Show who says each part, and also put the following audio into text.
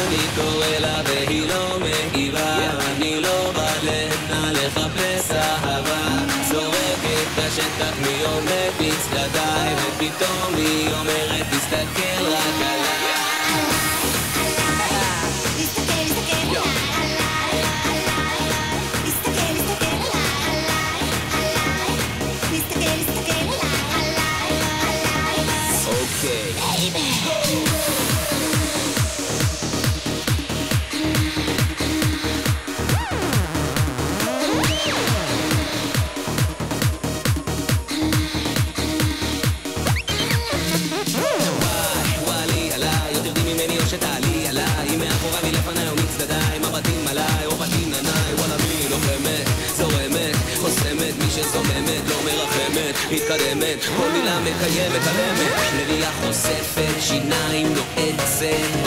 Speaker 1: אני קורא לה והיא לא מגיבה, אני לא בא להנה לחפש אהבה, זורקת בשטח מי עומד בצדדיי, ופתאום היא אומרת תסתכל רק עליי. שתעלי עליי, מאחורי מלפניי ומצדדיי, מבטים עליי, אורבטים עיניי, וואלה מי לוחמת, זורמת, חוסמת, מי שזוממת, לא מרחמת, מתקדמת, כל מילה מקיימת, הלמת, לריח חושפת, שיניים נועצת,